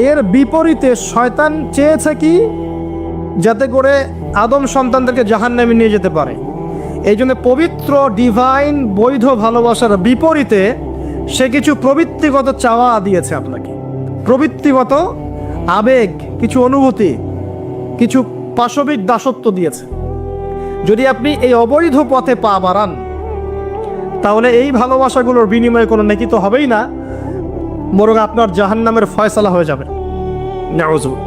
এর বিপরীতে শয়তান চেয়েছে কি, যাতে করে আদম সন্তানদেরকে জাহান্নামে নিয়ে যেতে পারে। এই জন্য পবিত্র ডিভাইন বৈধ ভালোবাসার বিপরীতে সে কিছু প্রবৃত্তিগত চাওয়া দিয়েছে আপনাকে, প্রবৃত্তিগত আবেগ, কিছু অনুভূতি, কিছু পাশবিক দাসত্ব দিয়েছে। যদি আপনি এই অবৈধ পথে পা বাড়ান, তাহলে এই ভালোবাসাগুলোর বিনিময়ে কোনো নেকি তো হবেই না, বরং আপনার জাহান্নামের ফয়সালা হয়ে যাবে। নাউযুবিল্লাহ।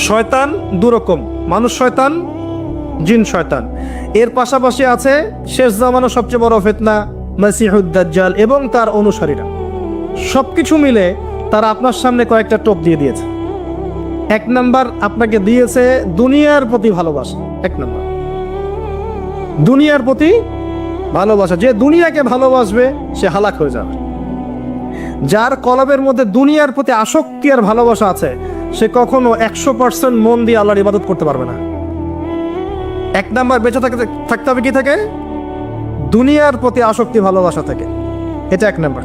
শয়তান দুরকম, মানুষ শয়তান, জিন শয়তান। এর পাশাপাশি আছে শেষ জামানার সবচেয়ে বড় ফিতনা মাসিহুদ দাজ্জাল এবং তার অনুসারীরা। সবকিছু মিলে তারা আপনার সামনে কয়েকটা টোপ দিয়ে দিয়েছে। এক নাম্বার, আপনাকে দিয়েছে দুনিয়ার প্রতি ভালোবাসা। এক নাম্বার, দুনিয়ার প্রতি ভালোবাসা। যে দুনিয়াকে ভালোবাসবে সে হালাক হয়ে যাবে। যার কলবের মধ্যে দুনিয়ার প্রতি আসক্তি আর ভালোবাসা আছে, সে কখনো 100% মন দিয়ে আল্লাহর ইবাদত করতে পারবে না। এক নাম্বার, বেঁচে থাকতে হবে কি থেকে? দুনিয়ার প্রতি আসক্তি ভালোবাসা থেকে। এটা এক নাম্বার।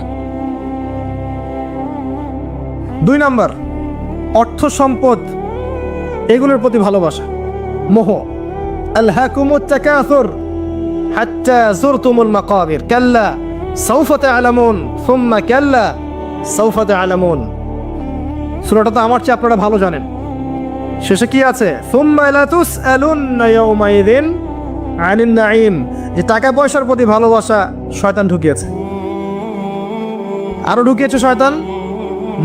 দুই নাম্বার, অর্থ সম্পদ এগুলোর প্রতি ভালোবাসা, মোহ। আলহাকুমুত তাকাসুর হাত্তা যুরতুমুল মাকাবির কাল্লা সাউফা তা'লামুন সুম্মা কাল্লা সাউফা তা'লামুন। সূরাটা তো আমার চেয়ে আপনারা ভালো জানেন। শেষে কি আছে? সুম্মা লা তুসআলুন্না ইয়াওমাইযিন আনিন নাঈম। যে টাকা পয়সার প্রতি ভালোবাসা শয়তান ঢুকিয়েছে। আরো ঢুকিয়েছে শয়তান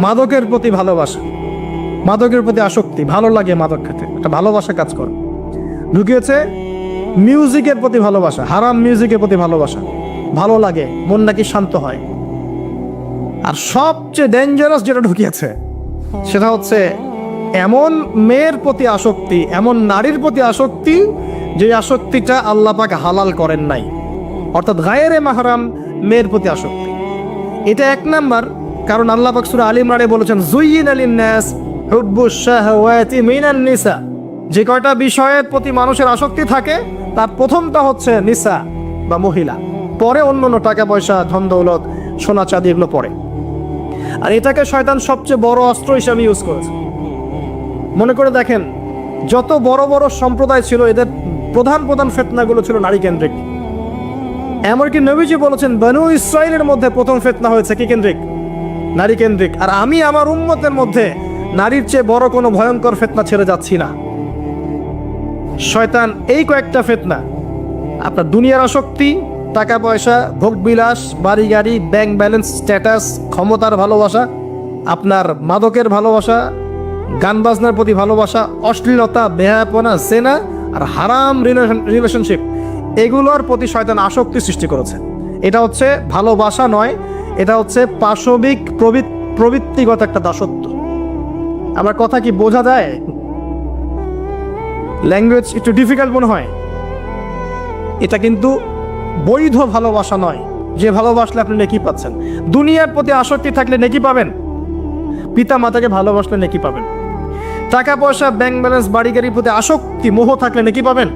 মাদকের প্রতি ভালোবাসা, মাদকের প্রতি আসক্তি, ভালো লাগে মাদক খেতে, একটা ভালোবাসা কাজ করে। ঢুকিয়েছে মিউজিকের প্রতি ভালোবাসা, হারাম মিউজিকের প্রতি ভালোবাসা, ভালো লাগে, মন নাকি শান্ত হয়। আর সবচেয়ে ডেঞ্জারাস যেটা ঢুকিয়েছে সেটা হচ্ছে এমন মেয়ের প্রতি আসক্তি, এমন নারীর প্রতি আসক্তি যে আসক্তিটা আল্লাহ পাক হালাল করেন নাই, অর্থাৎ গায়রে মাহরাম মেয়ের প্রতি আসক্তি। এটা এক নাম্বার, কারণ আল্লাহ পাক সূরা আলে ইমরানে বলেছেন যুয়্যিনা লিন-নাস হুব্বুশ শাহাওয়াতি মিনান নিসা। যে কয়টা বিষয়ের প্রতি মানুষের আসক্তি থাকে তার প্রথমটা হচ্ছে নিসা বা মহিলা, পরে অন্যান্য টাকা পয়সা, ধন দৌলত, সোনা চাঁদি এগুলো পরে। আর এটাকে শয়তান সবচেয়ে বড় অস্ত্র হিসাবে ইউজ করেছে। মনে করে দেখেন, যত বড় বড় সম্প্রদায় ছিল এদের প্রধান প্রধান ফিতনাগুলো ছিল নারী কেন্দ্রিক। এমনকি নবীজি বলেছেন বনু ইসরাইলের মধ্যে প্রথম ফিতনা হয়েছে কি কেন্দ্রিক? নারী কেন্দ্রিক। আর আমি আমার উম্মতের মধ্যে নারীর চেয়ে বড় কোনো ভয়ঙ্কর ফিতনা ছেড়ে যাচ্ছি না। শয়তান এই কয়েকটা ফিতনা, আপনার দুনিয়ার আসক্তি, টাকা পয়সা, ভোগবিলাস, বাড়ি গাড়ি, ব্যাংক ব্যালেন্স, স্ট্যাটাস, ক্ষমতার ভালোবাসা, আপনার মাদকের ভালোবাসা, গান বাজনার প্রতি ভালোবাসা, অশ্লীলতা, বেহায়াপনা, জেনা আর হারাম রিলেশনশিপ, এগুলোর প্রতি শয়তান আসক্তি সৃষ্টি করেছে। এটা হচ্ছে ভালোবাসা নয়, এটা হচ্ছে পাশবিক প্রবৃত্তিগত একটা দাসত্ব। আমার কথা কি বোঝা যায়? ল্যাঙ্গুয়েজ একটু ডিফিকাল্ট মনে হয়। এটা কিন্তু বৈধ ভালোবাসা নয়, যে ভালোবাসলে আপনি নেকি পাচ্ছেন। দুনিয়ার প্রতি আসক্তি থাকলে নেকি পাবেন, পিতা মাতাকে ভালোবাসলে নেকি পাবেন। টাকা পয়সা, ব্যাংক ব্যালেন্স, বাড়ি গাড়ির প্রতি আসক্তি, মোহ থাকলে নেকি পাবেন,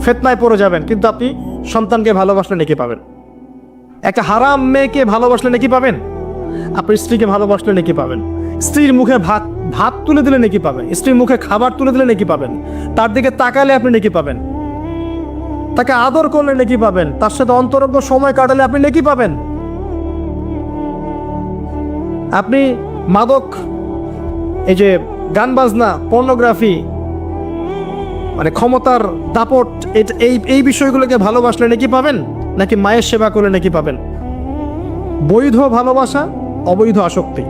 ফিতনায় পড়ে যাবেন। কিন্তু আপনি সন্তানকে ভালোবাসলে নেকি পাবেন। একটা হারাম মেয়েকে ভালোবাসলে নেকি পাবেন, আপনি স্ত্রীকে ভালোবাসলে নেকি পাবেন। স্ত্রীর মুখে ভাত তুলে দিলে নেকি পাবেন, স্ত্রীর মুখে খাবার তুলে দিলে নেকি পাবেন, তার দিকে তাকালে আপনি নেকি পাবেন, তাকে আদর করলে নেকি পাবেন, তার সাথে অন্তরঙ্গ সময় কাটালে আপনি নেকি পাবেন। আপনি মাদক, এই যে গান বাজনা, পর্নোগ্রাফি, মানে ক্ষমতার দাপট, এই বিষয়গুলোকে ভালোবাসলে নাকি পাবেন, নাকি মায়ের সেবা করলে নাকি পাবেন? বৈধ ভালোবাসা, অবৈধ আসক্তি।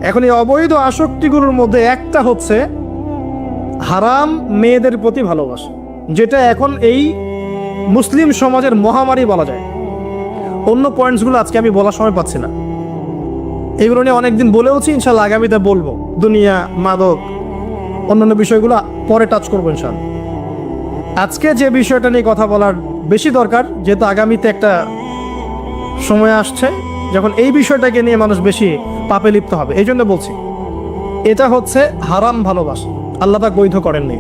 এখন এই অবৈধ আসক্তিগুলোর মধ্যে একটা হচ্ছে হারাম মেয়েদের প্রতি ভালোবাসা, যেটা এখন এই মুসলিম সমাজের মহামারী বলা যায়। অন্য পয়েন্টসগুলো আজকে আমি বলার সময় পাচ্ছি না, এগুলো নিয়ে অনেকদিন বলেওছি, ইনশাল্লাহ আগামীতে বলবো। দুনিয়া, মাদক, অন্যান্য বিষয়গুলো পরে টাচ করবো ইনশাল্লাহ। আজকে যে বিষয়টা নিয়ে কথা বলার বেশি দরকার, যেহেতু আগামীতে একটা সময় আসছে যখন এই বিষয়টাকে নিয়ে মানুষ বেশি পাপে লিপ্ত হবে, এই জন্য বলছি। এটা হচ্ছে হারাম ভালোবাসা, আল্লাহ পাক বৈধ করেননি।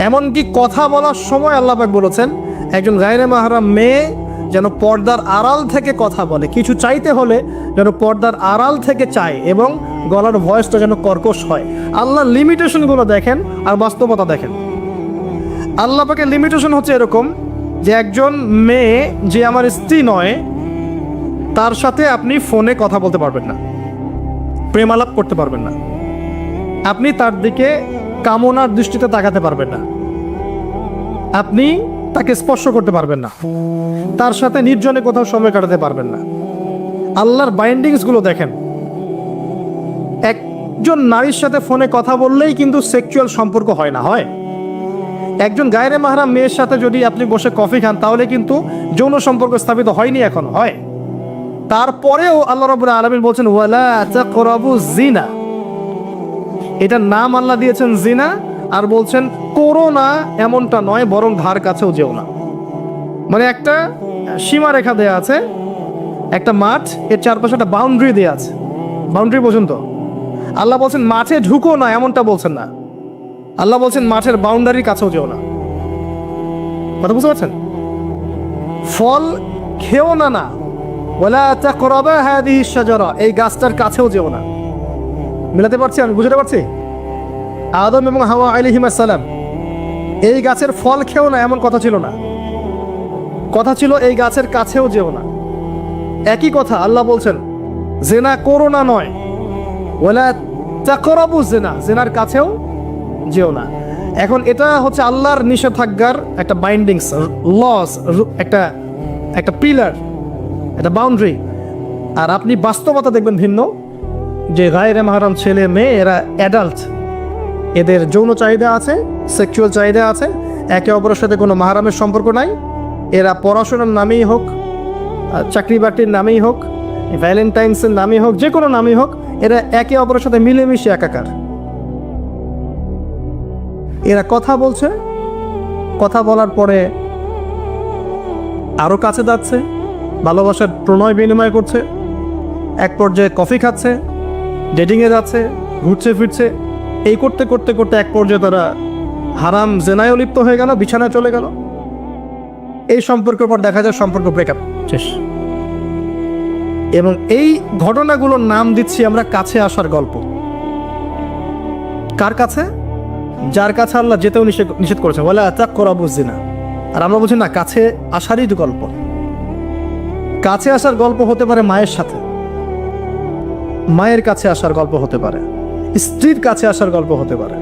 এমনকি কথা বলার সময় আল্লাহ পাক বলেছেন একজন গায়রে মাহরাম মেয়ে যেন পর্দার আড়াল থেকে কথা বলে, কিছু চাইতে হলে যেন পর্দার আড়াল থেকে চায় এবং গলার ভয়েসটা যেন কর্কশ হয়। আল্লাহর লিমিটেশনগুলো দেখেন আর বাস্তবতা দেখেন। আল্লাহ পাকের লিমিটেশন হচ্ছে এরকম যে একজন মেয়ে যে আমার স্ত্রী নয় তার সাথে আপনি ফোনে কথা বলতে পারবেন না, প্রেমালাপ করতে পারবেন না, আপনি তার দিকে কামনার দৃষ্টিতে তাকাতে পারবেন না, আপনি তাকে স্পর্শ করতে পারবেন না, তার সাথে নির্জনে কোথাও সময় কাটাতে পারবেন না। আল্লাহর বাইন্ডিংসগুলো দেখেন। একজন নারীর সাথে ফোনে কথা বললেই কিন্তু সেক্সুয়াল সম্পর্ক হয় না, হয়। একজন গায়রে মাহরাম মেয়ের সাথে যদি আপনি বসে কফি খান তাহলে কিন্তু যৌন সম্পর্ক স্থাপিত হয়নি, এখন হয়। তারপরেও আল্লাহ রাব্বুল আলামিন বলছেন ওয়ালা তাকরাবু জিনা, এটার নাম আল্লাহ দিয়েছেন জিনা, আর বলছেন করো না এমনটা নয়, বরং ধার কাছেও যেও না। মানে একটা সীমারেখা দেয়া আছে, একটা মাঠ, এর চারপাশে একটা বাউন্ডারি দেয়া আছে, বাউন্ডারি পর্যন্ত। আল্লাহ বলছেন মাঠে ঢুকো না, এমনটা বলছেন না। আল্লাহ বলছেন মাঠের বাউন্ডারির কাছেও যেও না। কথা বুঝতে পারছেন? ফল খেও না, না ওয়ালা তাকরাবা হাদিহি শাজারা, এই গাছটার কাছেও যেও না। মিলাতে পারছি? আমি বুঝতে পারছি? আদম এবং হাওয়া আলাইহিস সালাম এই গাছের ফল খেও না এমন কথা ছিল না, কথা ছিল এই গাছের কাছেও যেও না। একই কথা আল্লাহ বলছেন জিনা করো না নয়, ওয়ালা তাকরাবু জিনা, জিনার কাছেও যেও না। এখন এটা হচ্ছে আল্লাহর নিষেধাজ্ঞার একটা বাইন্ডিংস, লস, একটা একটা পিলার, একটা বাউন্ডারি। আর আপনি বাস্তবতা দেখবেন ভিন্ন, যে গায়রে মাহরাম ছেলে মেয়ে এরা অ্যাডাল্ট, এদের যৌন চাহিদা আছে, সেক্সুয়াল চাহিদা আছে, একে অপরের সাথে কোনো মাহরামের সম্পর্ক নাই। এরা পড়াশোনার নামেই হোক, চাকরি বাকরির নামেই হোক, ভ্যালেন্টাইন্সের নামেই হোক, যে কোনো নামেই হোক, এরা একে অপরের সাথে মিলেমিশে একাকার। এরা কথা বলছে, কথা বলার পরে আরও কাছে যাচ্ছে, ভালোবাসার প্রণয় বিনিময় করছে, এক পর্যায়ে কফি খাচ্ছে, ডেটিংয়ে যাচ্ছে, ঘুরছে ফিরছে, এই করতে করতে করতে এক পর্যায়ে তারা হারাম জেনায়ও লিপ্ত হয়ে গেল, বিছানায় চলে গেল। এই সম্পর্কের পর দেখা যায় সম্পর্ক ব্রেকআপ, শেষ। এবং এই ঘটনাগুলোর নাম দিচ্ছি আমরা কাছে আসার গল্প। কার কাছে? যার কাছে আল্লাহ যেতেও নিষেধ করেছে, ওয়ালা তাকরাবু জিনা। আর আমরা বলছি না, কাছে আসারই গল্প। কাছে আসার গল্প হতে পারে মায়ের সাথে, মায়ের কাছে আসার গল্প হতে পারে, স্ত্রীর কাছে আসার গল্প হতে পারে,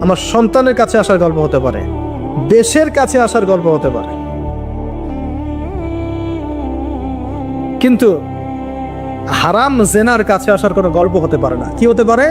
আমার সন্তানের কাছে আসার গল্প হতে পারে, দেশের কাছে আসার গল্প হতে পারে। কিন্তু হারাম জেনার কাছে আসার কোনো গল্প হতে পারে না। কি হতে পারে?